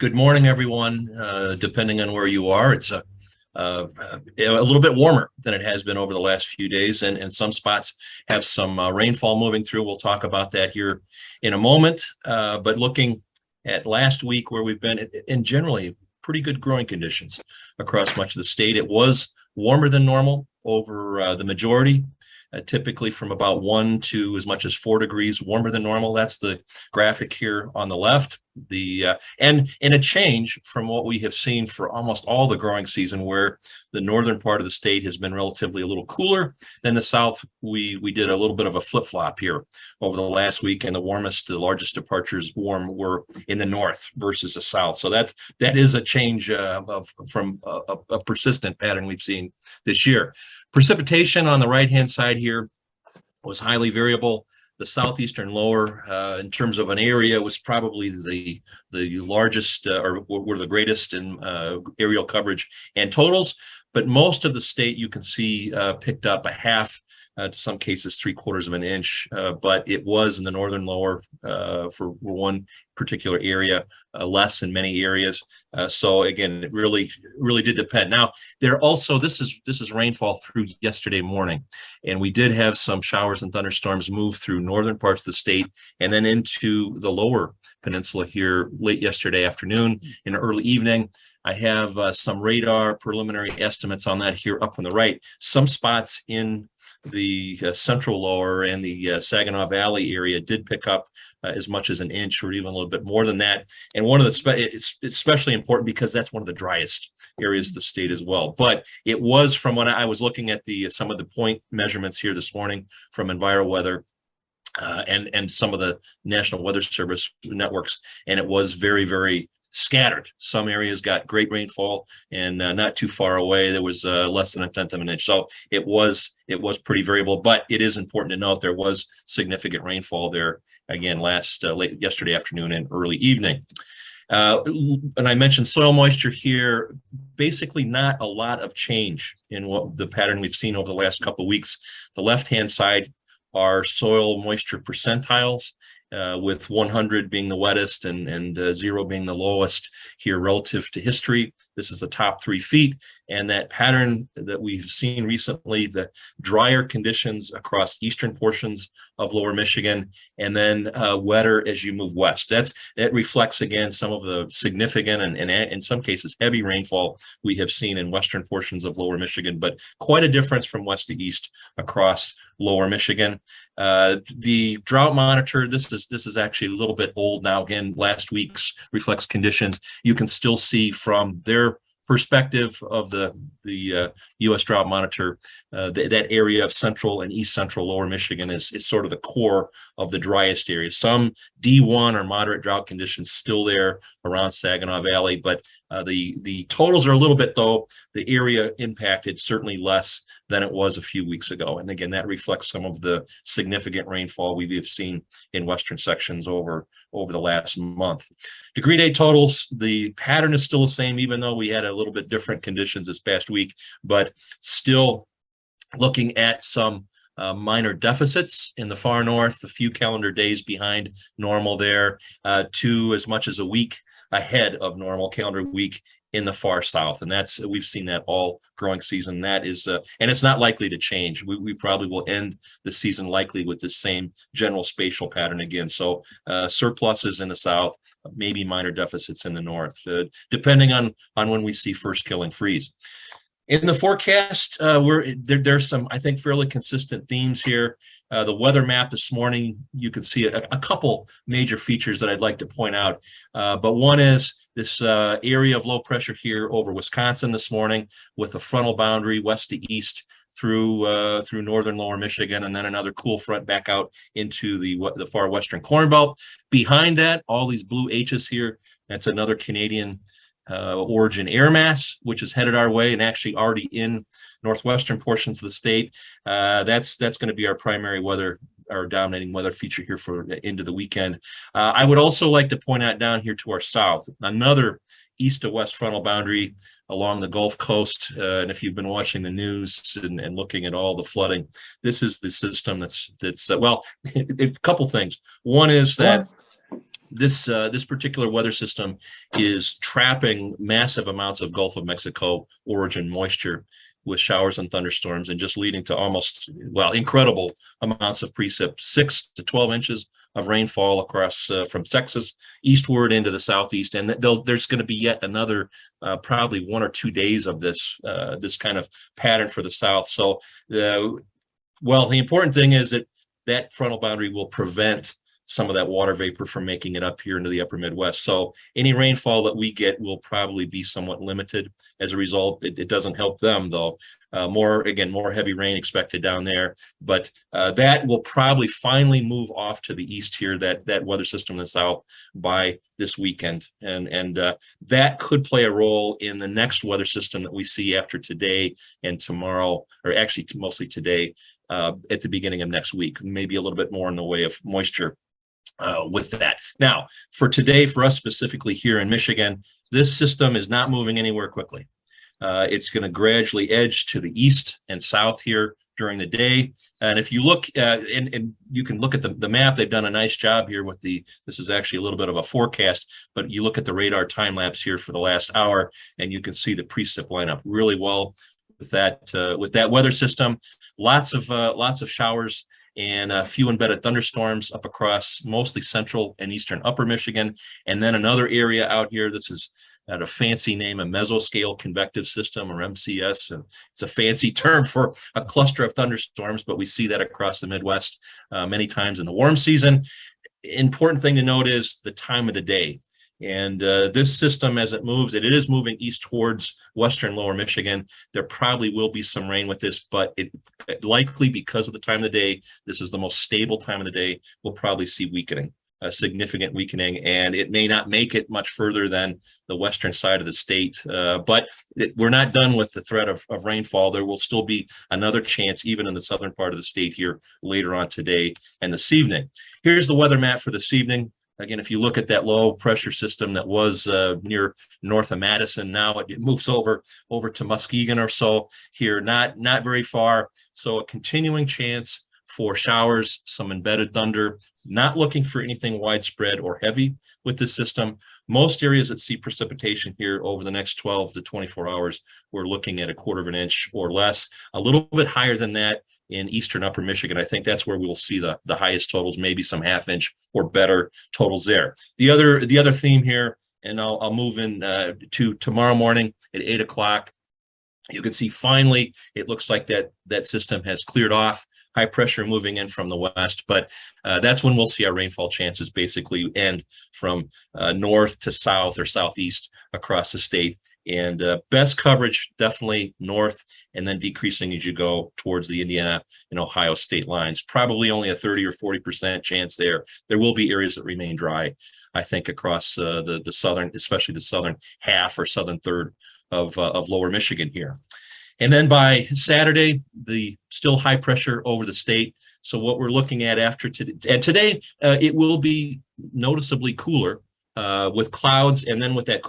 Good morning, everyone. Depending on where you are, it's a little bit warmer than it has been over the last few days, and some spots have some rainfall moving through. We'll talk about that here in a moment. But looking at last week, where we've been in generally pretty good growing conditions across much of the state. It was warmer than normal over the majority. Typically from about 1 to as much as 4 degrees warmer than normal. That's the graphic here on the left. And in a change from what we have seen for almost all the growing season, where the northern part of the state has been relatively a little cooler than the south. We did a little bit of a flip-flop here over the last week, and the largest departures were in the north versus the south. So that is a change from a persistent pattern we've seen this year. Precipitation on the right-hand side here was highly variable. The southeastern lower, in terms of an area, was probably the largest or were the greatest in aerial coverage and totals. But most of the state, you can see, picked up a half, to some cases 3/4 of an inch. But it was in the northern lower for one particular area, less in many areas. So again, it really did depend. Now, this is rainfall through yesterday morning, and we did have some showers and thunderstorms move through northern parts of the state and then into the lower peninsula here late yesterday afternoon and early evening. I have some radar preliminary estimates on that here up on the right. Some spots in the central lower and the Saginaw Valley area did pick up as much as an inch or even a little bit more than that. And one of it's especially important because that's one of the driest areas of the state as well. But it was, from when I was looking at some of the point measurements here this morning from EnviroWeather, and some of the National Weather Service networks, and it was very, very scattered. Some areas got great rainfall, and not too far away there was less than 1/10 of an inch. So it was pretty variable, but it is important to note there was significant rainfall there again late yesterday afternoon and early evening. And I mentioned soil moisture here. Basically not a lot of change in what the pattern we've seen over the last couple of weeks. The left-hand side are soil moisture percentiles, with 100 being the wettest and 0 being the lowest here relative to history. This is the top 3 feet, and that pattern that we've seen recently, the drier conditions across eastern portions of lower Michigan, and then wetter as you move west. That reflects again some of the significant and in some cases heavy rainfall we have seen in western portions of lower Michigan, but quite a difference from west to east across lower Michigan. The Drought Monitor, this is actually a little bit old now. Again, last week's reflects conditions. You can still see from their perspective of the U.S. Drought Monitor, that area of central and east central lower Michigan is sort of the core of the driest areas. Some D1 or moderate drought conditions still there around Saginaw Valley, but the totals are a little bit, though, the area impacted certainly less than it was a few weeks ago. And again, that reflects some of the significant rainfall we've seen in western sections over the last month. Degree day totals, the pattern is still the same, even though we had a little bit different conditions this past week, but still looking at some minor deficits in the far north, a few calendar days behind normal there, to as much as a week ahead of normal calendar week in the far south. And we've seen that all growing season. That is, and it's not likely to change. We probably will end the season likely with the same general spatial pattern again. So surpluses in the south, maybe minor deficits in the north, depending on when we see first killing freeze. In the forecast, there's some, I think, fairly consistent themes here. The weather map this morning, you can see a couple major features that I'd like to point out. But one is this area of low pressure here over Wisconsin this morning, with a frontal boundary west to east through northern lower Michigan, and then another cool front back out into the far western Corn Belt. Behind that, all these blue H's here, that's another Canadian origin air mass, which is headed our way and actually already in northwestern portions of the state. That's going to be our primary weather, our dominating weather feature here for into the weekend. I would also like to point out down here to our south, another east to west frontal boundary along the Gulf Coast. And if you've been watching the news and looking at all the flooding, this is the system that's well, a couple things. One is that this particular weather system is trapping massive amounts of Gulf of Mexico origin moisture with showers and thunderstorms, and just leading to almost, well, incredible amounts of precip, 6 to 12 inches of rainfall across from Texas eastward into the southeast. And there's going to be yet another probably 1 or 2 days of this kind of pattern for the south. So, well, the important thing is that frontal boundary will prevent some of that water vapor from making it up here into the upper Midwest. So any rainfall that we get will probably be somewhat limited. As a result, it doesn't help them, though. More heavy rain expected down there, but that will probably finally move off to the east here, that weather system in the south, by this weekend. And that could play a role in the next weather system that we see after today and tomorrow, or actually mostly today, at the beginning of next week, maybe a little bit more in the way of moisture with that. Now, for today, for us specifically here in Michigan, this system is not moving anywhere quickly. It's going to gradually edge to the east and south here during the day. And if you look, and you can look at the map, they've done a nice job here with this is actually a little bit of a forecast, but you look at the radar time lapse here for the last hour, and you can see the precip line up really well with that weather system. Lots of showers and a few embedded thunderstorms up across mostly central and eastern upper Michigan. And then another area out here, this is at a fancy name, a mesoscale convective system, or MCS. It's a fancy term for a cluster of thunderstorms, but we see that across the Midwest many times in the warm season. Important thing to note is the time of the day. And this system, as it moves, it is moving east towards western lower Michigan. There probably will be some rain with this, but it likely, because of the time of the day, this is the most stable time of the day, we'll probably see weakening, a significant weakening, and it may not make it much further than the western side of the state. But we're not done with the threat of rainfall. There will still be another chance, even in the southern part of the state here later on today and this evening. Here's the weather map for this evening. Again, if you look at that low pressure system that was near north of Madison, now it moves over to Muskegon or so here, not very far. So a continuing chance for showers, some embedded thunder, not looking for anything widespread or heavy with this system. Most areas that see precipitation here over the next 12 to 24 hours, we're looking at a 1/4 of an inch or less, a little bit higher than that in eastern upper Michigan. I think that's where we will see the highest totals, maybe some 1/2 inch or better totals there. The other theme here, and I'll move in to tomorrow morning at 8 o'clock. You can see finally it looks like that system has cleared off. High pressure moving in from the west, but that's when we'll see our rainfall chances basically end from north to south or southeast across the state. And best coverage definitely north, and then decreasing as you go towards the Indiana and Ohio state lines. Probably only a 30 or 40% chance there. There will be areas that remain dry, I think, across the southern, especially the southern half or southern third of lower Michigan here. And then by Saturday, the still high pressure over the state. So what we're looking at after today, and today it will be noticeably cooler with clouds, and then with that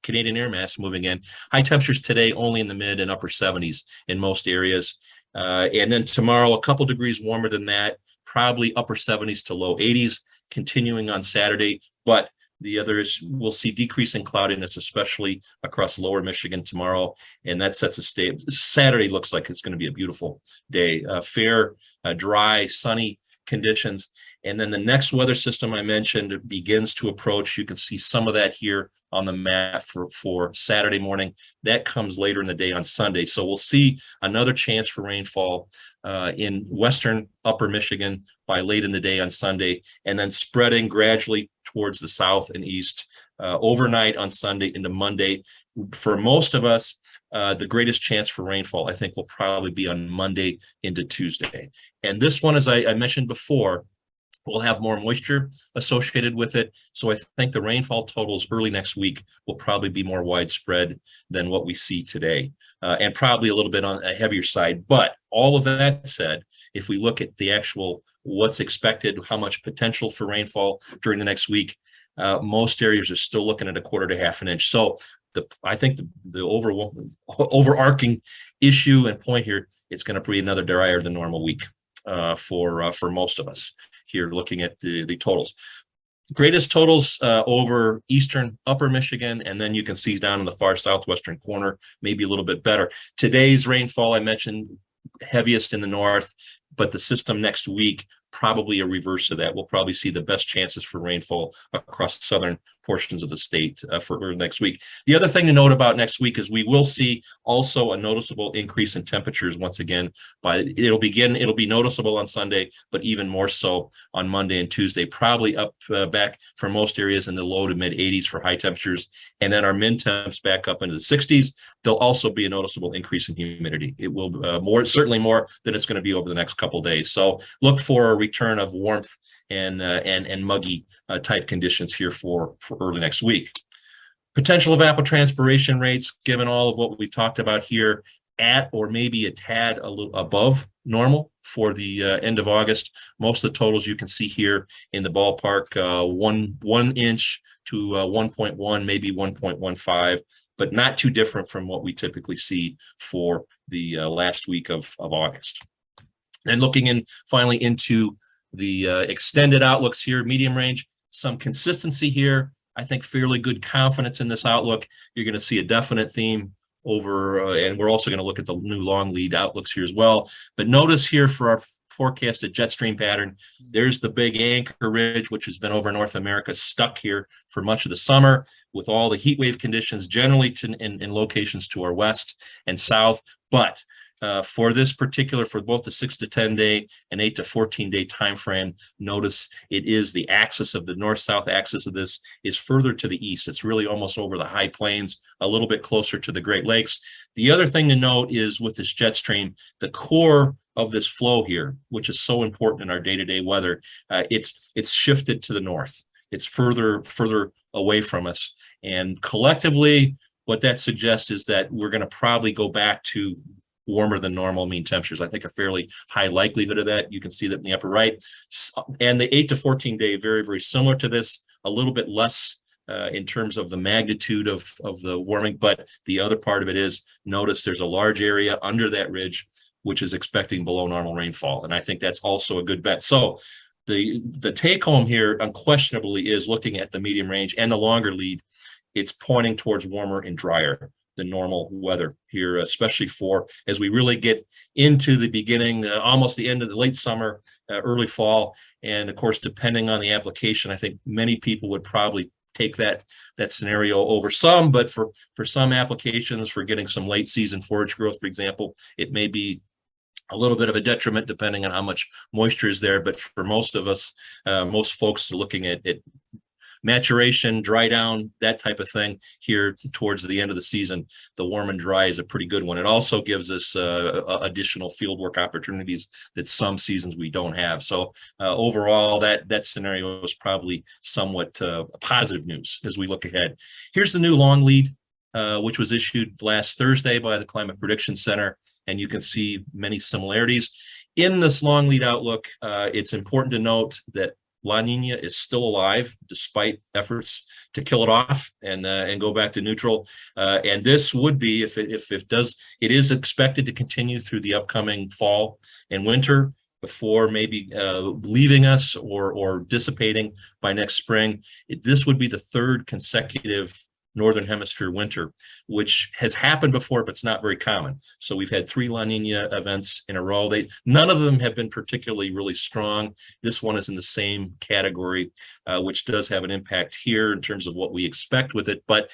Canadian air mass moving in. High temperatures today only in the mid and upper 70s in most areas. And then tomorrow, a couple degrees warmer than that, probably upper 70s to low 80s, continuing on Saturday. But the others, we'll see decreasing cloudiness, especially across lower Michigan tomorrow. And that sets a stage. Saturday looks like it's going to be a beautiful day. Fair, dry, sunny conditions. And then the next weather system I mentioned begins to approach. You can see some of that here on the map for Saturday morning. That comes later in the day on Sunday. So we'll see another chance for rainfall in western upper Michigan by late in the day on Sunday, and then spreading gradually towards the south and east overnight on Sunday into Monday. For most of us, the greatest chance for rainfall, I think, will probably be on Monday into Tuesday. And this one, as I mentioned before, will have more moisture associated with it. So I think the rainfall totals early next week will probably be more widespread than what we see today, and probably a little bit on a heavier side. But all of that said, if we look at the actual what's expected, how much potential for rainfall during the next week, most areas are still looking at a 1/4 to 1/2 an inch. So I think the overarching issue and point here, it's going to be another drier than normal week for most of us here looking at the totals. Greatest totals over eastern upper Michigan, and then you can see down in the far southwestern corner, maybe a little bit better. Today's rainfall, I mentioned, heaviest in the north, but the system next week, probably a reverse of that. We'll probably see the best chances for rainfall across southern portions of the state for next week. The other thing to note about next week is we will see also a noticeable increase in temperatures once again. It'll be noticeable on Sunday, but even more so on Monday and Tuesday, probably up back for most areas in the low to mid 80s for high temperatures, and then our min temps back up into the 60s. There'll also be a noticeable increase in humidity. It will certainly more than it's going to be over the next couple of days. So look for a return of warmth and muggy type conditions here for early next week. Potential evapotranspiration rates, given all of what we've talked about here, at or maybe a tad a little above normal for the end of August. Most of the totals you can see here in the ballpark, 1 inch to 1.1, maybe 1.15, but not too different from what we typically see for the last week of August. And looking in finally into the extended outlooks here, medium range, some consistency here. I think fairly good confidence in this outlook. You're going to see a definite theme over, and we're also going to look at the new long lead outlooks here as well. But notice here for our forecasted jet stream pattern, there's the big anchor ridge, which has been over North America, stuck here for much of the summer with all the heat wave conditions generally in locations to our west and south. But for this particular, for both the 6 to 10 day and 8 to 14 day time frame, notice it is the axis of the north-south axis of this is further to the east. It's really almost over the high plains, a little bit closer to the Great Lakes. The other thing to note is with this jet stream, the core of this flow here, which is so important in our day-to-day weather, it's shifted to the north. It's further away from us. And collectively, what that suggests is that we're going to probably go back to warmer than normal mean temperatures. I think a fairly high likelihood of that. You can see that in the upper right. And the 8 to 14 day, very, very similar to this, a little bit less in terms of the magnitude of the warming. But the other part of it is, notice there's a large area under that ridge, which is expecting below normal rainfall. And I think that's also a good bet. So the take home here unquestionably is looking at the medium range and the longer lead. It's pointing towards warmer and drier than normal weather here, especially for as we really get into the beginning, almost the end of the late summer, early fall. And of course, depending on the application, I think many people would probably take that scenario over some, but for some applications, for getting some late season forage growth, for example, it may be a little bit of a detriment depending on how much moisture is there. But for most of us, most folks are looking at maturation, dry down, that type of thing here towards the end of the season. The warm and dry is a pretty good one. It also gives us additional field work opportunities that some seasons we don't have. So overall, that scenario is probably somewhat positive news as we look ahead. Here's the new long lead, which was issued last Thursday by the Climate Prediction Center, and you can see many similarities. In this long lead outlook, it's important to note that La Nina is still alive despite efforts to kill it off and go back to neutral. And this would be, if it does, it is expected to continue through the upcoming fall and winter before maybe leaving us or dissipating by next spring. This would be the third consecutive Northern Hemisphere winter, which has happened before, but it's not very common. So we've had 3 La Nina events in a row. None of them have been particularly really strong. This one is in the same category, which does have an impact here in terms of what we expect with it. But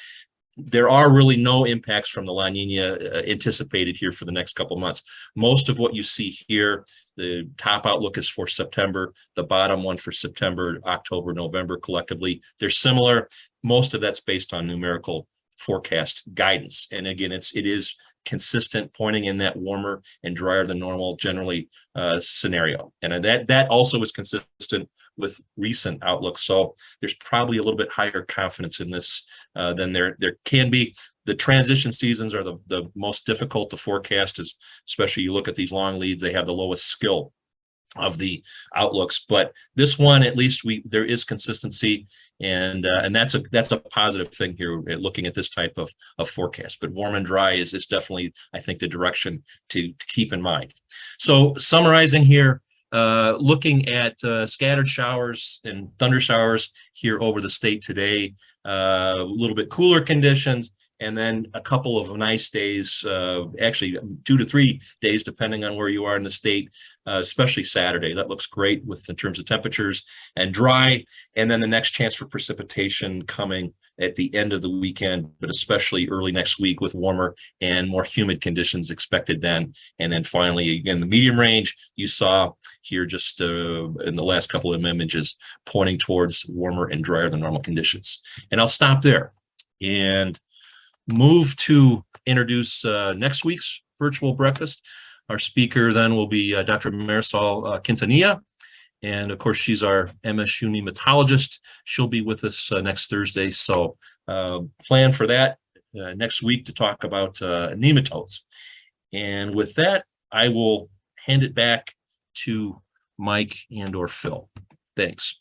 there are really no impacts from the La Nina anticipated here for the next couple of months. Most of what you see here, the top outlook is for September, the bottom one for September, October, November collectively. They're similar. Most of that's based on numerical forecast guidance. And again, it is consistent, pointing in that warmer and drier than normal generally scenario. And that also is consistent with recent outlooks. So there's probably a little bit higher confidence in this than there can be. The transition seasons are the most difficult to forecast, especially you look at these long leads, they have the lowest skill of the outlooks. But this one, at least there is consistency, and that's a positive thing here looking at this type of forecast. But warm and dry is definitely, I think, the direction to keep in mind. So summarizing here, looking at scattered showers and thunder showers here over the state today, a little bit cooler conditions, and then a couple of nice days, actually 2 to 3 days, depending on where you are in the state, especially Saturday. That looks great in terms of temperatures and dry. And then the next chance for precipitation coming at the end of the weekend, but especially early next week with warmer and more humid conditions expected then. And then finally, again, the medium range you saw here just in the last couple of images pointing towards warmer and drier than normal conditions. And I'll stop there and move to introduce next week's virtual breakfast. Our speaker then will be Dr. Marisol Quintanilla. And of course, she's our MSU nematologist. She'll be with us next Thursday. So plan for that next week to talk about nematodes. And with that, I will hand it back to Mike and/or Phil. Thanks.